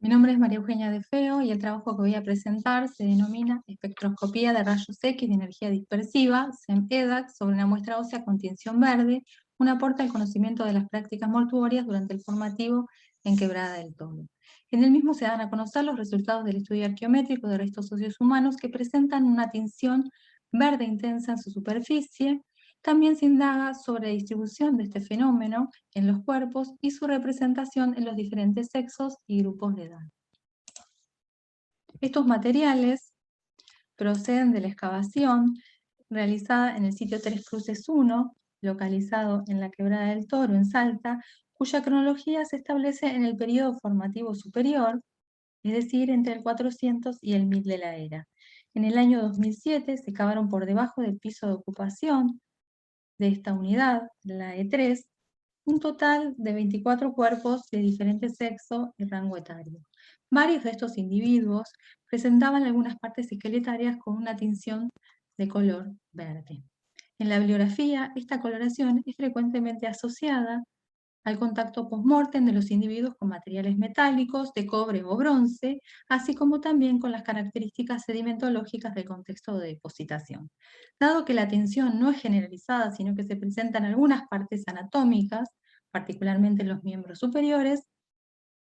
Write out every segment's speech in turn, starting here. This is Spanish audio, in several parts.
Mi nombre es María Eugenia De Feo y el trabajo que voy a presentar se denomina Espectroscopía de rayos X de energía dispersiva, SEM-EDAX, sobre una muestra ósea con tinción verde, un aporte al conocimiento de las prácticas mortuorias durante el formativo en Quebrada del Toro. En el mismo se dan a conocer los resultados del estudio arqueométrico de restos óseos humanos que presentan una tinción verde intensa en su superficie. También se indaga sobre la distribución de este fenómeno en los cuerpos y su representación en los diferentes sexos y grupos de edad. Estos materiales proceden de la excavación realizada en el sitio Tres Cruces 1, localizado en la Quebrada del Toro, en Salta, cuya cronología se establece en el periodo formativo superior, es decir, entre el 400 y el 1000 de la era. En el año 2007 se cavaron por debajo del piso de ocupación de esta unidad, la E3, un total de 24 cuerpos de diferente sexo y rango etario. Varios de estos individuos presentaban algunas partes esqueletarias con una tinción de color verde. En la bibliografía, esta coloración es frecuentemente asociada al contacto post-mortem de los individuos con materiales metálicos, de cobre o bronce, así como también con las características sedimentológicas del contexto de depositación. Dado que la tinción no es generalizada, sino que se presentan algunas partes anatómicas, particularmente en los miembros superiores,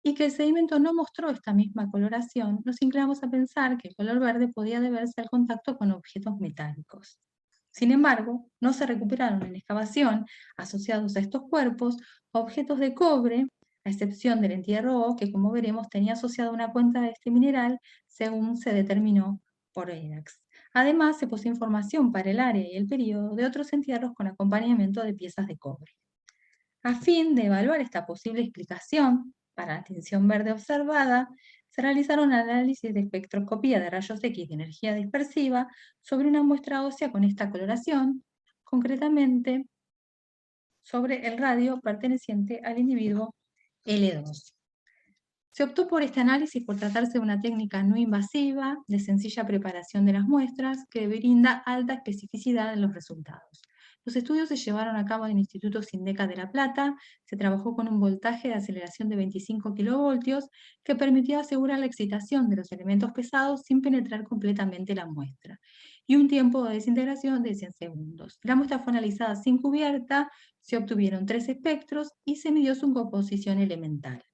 y que el sedimento no mostró esta misma coloración, nos inclinamos a pensar que el color verde podía deberse al contacto con objetos metálicos. Sin embargo, no se recuperaron en excavación, asociados a estos cuerpos, objetos de cobre, a excepción del entierro O, que como veremos tenía asociada una cuenta de este mineral, según se determinó por EDAX. Además, se posee información para el área y el periodo de otros entierros con acompañamiento de piezas de cobre. A fin de evaluar esta posible explicación para la tinción verde observada, se realizaron análisis de espectroscopía de rayos X de energía dispersiva sobre una muestra ósea con esta coloración, concretamente sobre el radio perteneciente al individuo L2. Se optó por este análisis por tratarse de una técnica no invasiva, de sencilla preparación de las muestras, que brinda alta especificidad en los resultados. Los estudios se llevaron a cabo en el Instituto Sindeca de La Plata. Se trabajó con un voltaje de aceleración de 25 kilovoltios que permitió asegurar la excitación de los elementos pesados sin penetrar completamente la muestra, y un tiempo de desintegración de 100 segundos. La muestra fue analizada sin cubierta, se obtuvieron 3 espectros y se midió su composición elemental.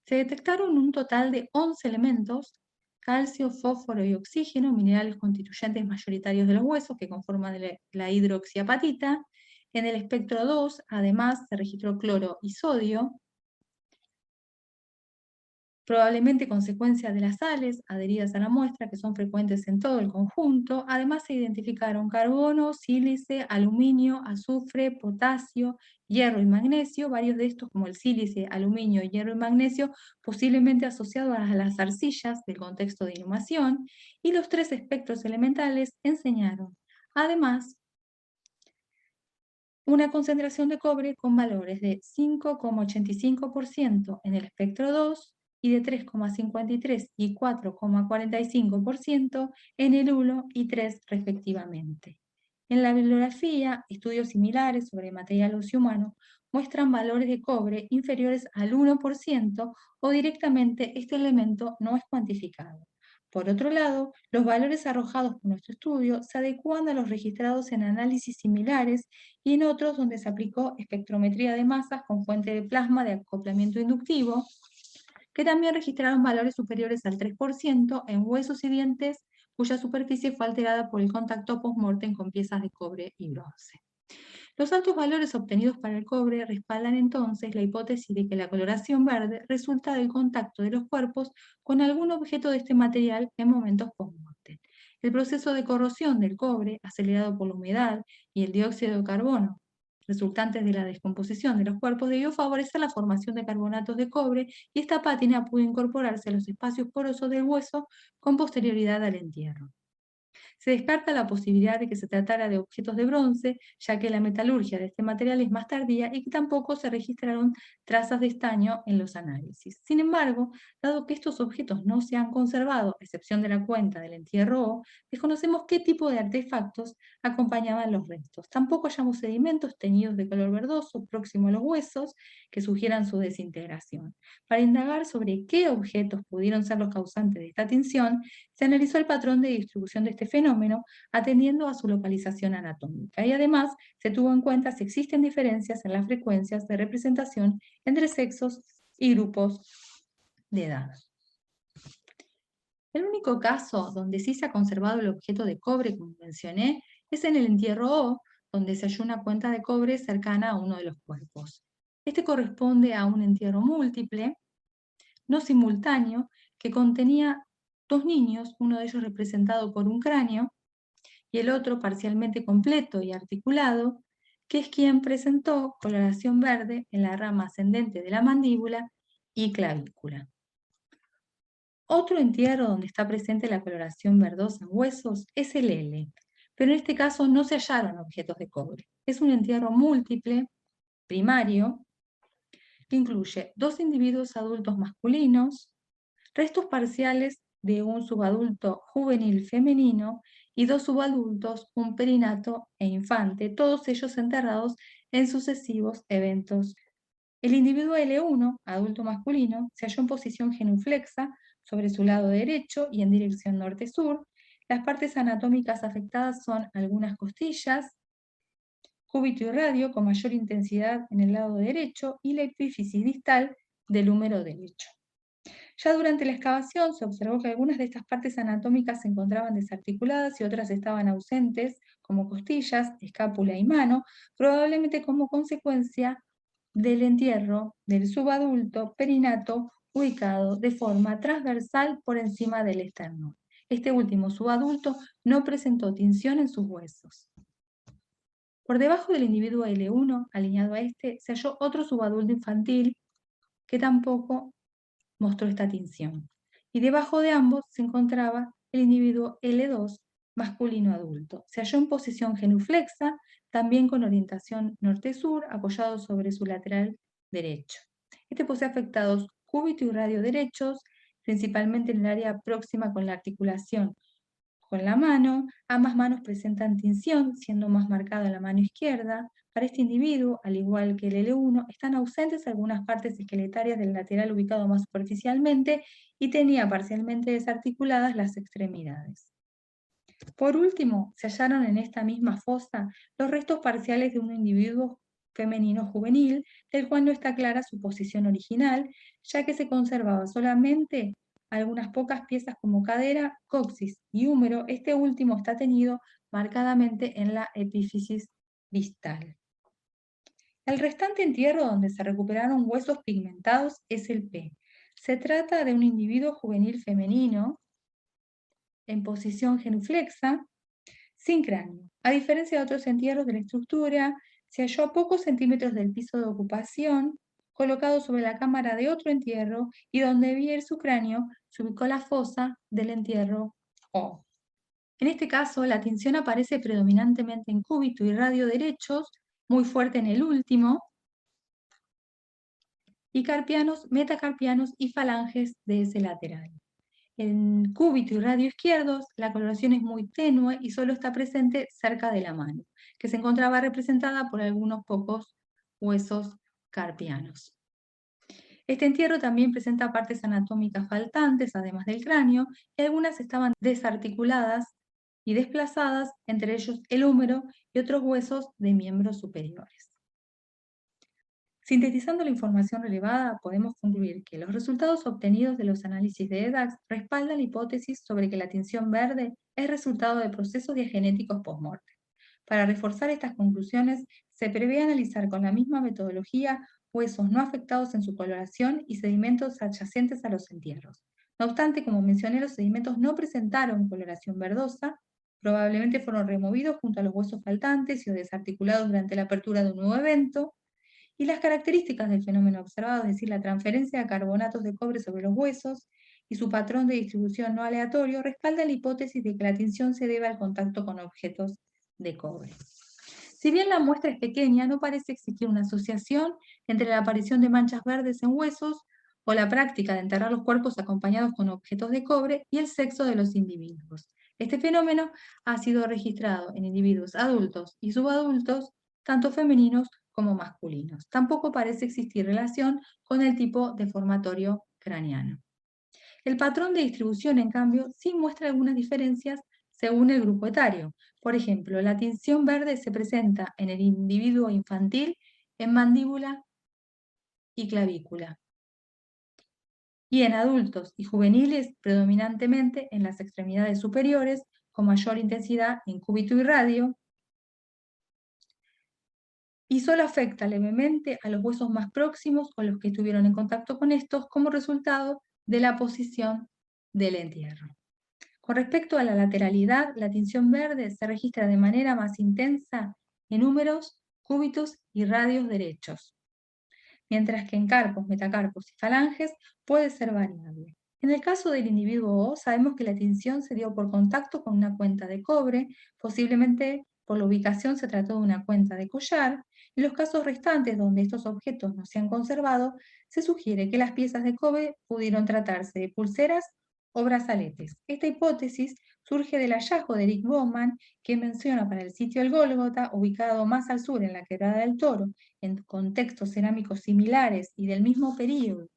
Se detectaron un total de 11 elementos: calcio, fósforo y oxígeno, minerales constituyentes mayoritarios de los huesos que conforman la hidroxiapatita. En el espectro 2, además, se registró cloro y sodio, probablemente consecuencia de las sales adheridas a la muestra, que son frecuentes en todo el conjunto. Además se identificaron carbono, sílice, aluminio, azufre, potasio, hierro y magnesio, varios de estos como el sílice, aluminio, hierro y magnesio, posiblemente asociados a las arcillas del contexto de inhumación, y los 3 espectros elementales enseñaron, además, una concentración de cobre con valores de 5,85% en el espectro 2 y de 3,53 y 4,45% en el 1 y 3 respectivamente. En la bibliografía, estudios similares sobre material óseo humano muestran valores de cobre inferiores al 1% o directamente este elemento no es cuantificado. Por otro lado, los valores arrojados por nuestro estudio se adecuan a los registrados en análisis similares y en otros donde se aplicó espectrometría de masas con fuente de plasma de acoplamiento inductivo, que también registraron valores superiores al 3% en huesos y dientes cuya superficie fue alterada por el contacto post-mortem con piezas de cobre y bronce. Los altos valores obtenidos para el cobre respaldan entonces la hipótesis de que la coloración verde resulta del contacto de los cuerpos con algún objeto de este material en momentos post-mortem. El proceso de corrosión del cobre, acelerado por la humedad y el dióxido de carbono, resultantes de la descomposición de los cuerpos, debió favorecer la formación de carbonatos de cobre, y esta pátina pudo incorporarse a los espacios porosos del hueso con posterioridad al entierro. Se descarta la posibilidad de que se tratara de objetos de bronce, ya que la metalurgia de este material es más tardía y que tampoco se registraron trazas de estaño en los análisis. Sin embargo, dado que estos objetos no se han conservado, a excepción de la cuenta del entierro O, desconocemos qué tipo de artefactos acompañaban los restos. Tampoco hallamos sedimentos teñidos de color verdoso próximo a los huesos que sugieran su desintegración. Para indagar sobre qué objetos pudieron ser los causantes de esta tinción, se analizó el patrón de distribución de este fenómeno atendiendo a su localización anatómica y además se tuvo en cuenta si existen diferencias en las frecuencias de representación entre sexos y grupos de edad. El único caso donde sí se ha conservado el objeto de cobre, como mencioné, es en el entierro O, donde se halló una cuenta de cobre cercana a uno de los cuerpos. Este corresponde a un entierro múltiple, no simultáneo, que contenía dos niños, uno de ellos representado por un cráneo y el otro parcialmente completo y articulado, que es quien presentó coloración verde en la rama ascendente de la mandíbula y clavícula. Otro entierro donde está presente la coloración verdosa en huesos es el L, pero en este caso no se hallaron objetos de cobre. Es un entierro múltiple, primario, que incluye dos individuos adultos masculinos, restos parciales de un subadulto juvenil femenino y dos subadultos, un perinato e infante, todos ellos enterrados en sucesivos eventos. El individuo L1, adulto masculino, se halló en posición genuflexa sobre su lado derecho y en dirección norte-sur. Las partes anatómicas afectadas son algunas costillas, cúbito y radio con mayor intensidad en el lado derecho y la epífisis distal del húmero derecho. Ya durante la excavación se observó que algunas de estas partes anatómicas se encontraban desarticuladas y otras estaban ausentes, como costillas, escápula y mano, probablemente como consecuencia del entierro del subadulto perinato ubicado de forma transversal por encima del esternón. Este último subadulto no presentó tinción en sus huesos. Por debajo del individuo L1, alineado a este, se halló otro subadulto infantil que tampoco mostró esta tinción. Y debajo de ambos se encontraba el individuo L2, masculino adulto. Se halló en posición genuflexa, también con orientación norte-sur, apoyado sobre su lateral derecho. Este posee afectados cúbito y radio derechos, principalmente en el área próxima con la articulación con la mano. Ambas manos presentan tinción, siendo más marcada la mano izquierda. Para este individuo, al igual que el L1, están ausentes algunas partes esqueletarias del lateral ubicado más superficialmente y tenía parcialmente desarticuladas las extremidades. Por último, se hallaron en esta misma fosa los restos parciales de un individuo femenino juvenil, del cual no está clara su posición original, ya que se conservaba solamente algunas pocas piezas como cadera, coxis y húmero. Este último está teñido marcadamente en la epífisis distal. El restante entierro donde se recuperaron huesos pigmentados es el P. Se trata de un individuo juvenil femenino en posición genuflexa, sin cráneo. A diferencia de otros entierros de la estructura, se halló a pocos centímetros del piso de ocupación, colocado sobre la cámara de otro entierro, y donde debía ir su cráneo, se ubicó la fosa del entierro O. En este caso, la tinción aparece predominantemente en cúbito y radio derechos, muy fuerte en el último, y carpianos, metacarpianos y falanges de ese lateral. En cúbito y radio izquierdos, la coloración es muy tenue y solo está presente cerca de la mano, que se encontraba representada por algunos pocos huesos carpianos. Este entierro también presenta partes anatómicas faltantes, además del cráneo, y algunas estaban desarticuladas y desplazadas, entre ellos el húmero y otros huesos de miembros superiores. Sintetizando la información relevada, podemos concluir que los resultados obtenidos de los análisis de EDAX respaldan la hipótesis sobre que la tinción verde es resultado de procesos diagenéticos post-mortem. Para reforzar estas conclusiones, se prevé analizar con la misma metodología huesos no afectados en su coloración y sedimentos adyacentes a los entierros. No obstante, como mencioné, los sedimentos no presentaron coloración verdosa, probablemente fueron removidos junto a los huesos faltantes y o desarticulados durante la apertura de un nuevo evento, y las características del fenómeno observado, es decir, la transferencia de carbonatos de cobre sobre los huesos y su patrón de distribución no aleatorio respalda la hipótesis de que la tinción se debe al contacto con objetos de cobre. Si bien la muestra es pequeña, no parece existir una asociación entre la aparición de manchas verdes en huesos o la práctica de enterrar los cuerpos acompañados con objetos de cobre y el sexo de los individuos. Este fenómeno ha sido registrado en individuos adultos y subadultos, tanto femeninos como masculinos. Tampoco parece existir relación con el tipo deformatorio craneano. El patrón de distribución, en cambio, sí muestra algunas diferencias según el grupo etario. Por ejemplo, la tinción verde se presenta en el individuo infantil en mandíbula y clavícula, y en adultos y juveniles predominantemente en las extremidades superiores, con mayor intensidad en cúbito y radio, y solo afecta levemente a los huesos más próximos o los que estuvieron en contacto con estos como resultado de la posición del entierro. Con respecto a la lateralidad, la tinción verde se registra de manera más intensa en húmeros, cúbitos y radios derechos, mientras que en carpos, metacarpos y falanges puede ser variable. En el caso del individuo O, sabemos que la tinción se dio por contacto con una cuenta de cobre, posiblemente por la ubicación se trató de una cuenta de collar, y los casos restantes donde estos objetos no se han conservado, se sugiere que las piezas de cobre pudieron tratarse de pulseras o brazaletes. Esta hipótesis surge del hallazgo de Eric Bowman, que menciona para el sitio El Gólgota, ubicado más al sur en la Quebrada del Toro, en contextos cerámicos similares y del mismo periodo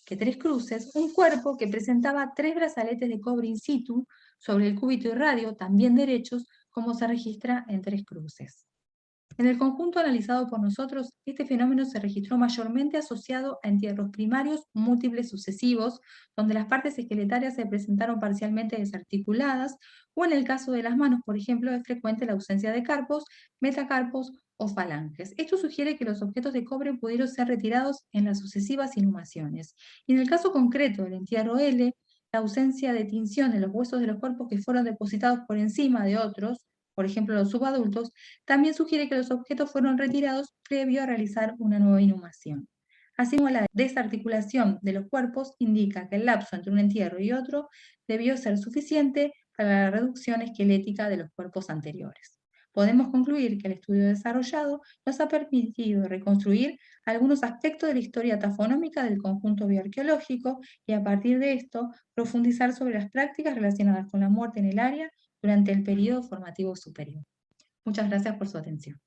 que Tres Cruces, un cuerpo que presentaba 3 brazaletes de cobre in situ sobre el cúbito y radio, también derechos, como se registra en Tres Cruces. En el conjunto analizado por nosotros, este fenómeno se registró mayormente asociado a entierros primarios múltiples sucesivos, donde las partes esqueletarias se presentaron parcialmente desarticuladas, o en el caso de las manos, por ejemplo, es frecuente la ausencia de carpos, metacarpos o falanges. Esto sugiere que los objetos de cobre pudieron ser retirados en las sucesivas inhumaciones. Y en el caso concreto del entierro L, la ausencia de tinción en los huesos de los cuerpos que fueron depositados por encima de otros, por ejemplo los subadultos, también sugiere que los objetos fueron retirados previo a realizar una nueva inhumación. Así como la desarticulación de los cuerpos indica que el lapso entre un entierro y otro debió ser suficiente para la reducción esquelética de los cuerpos anteriores. Podemos concluir que el estudio desarrollado nos ha permitido reconstruir algunos aspectos de la historia tafonómica del conjunto bioarqueológico y a partir de esto profundizar sobre las prácticas relacionadas con la muerte en el área durante el periodo formativo superior. Muchas gracias por su atención.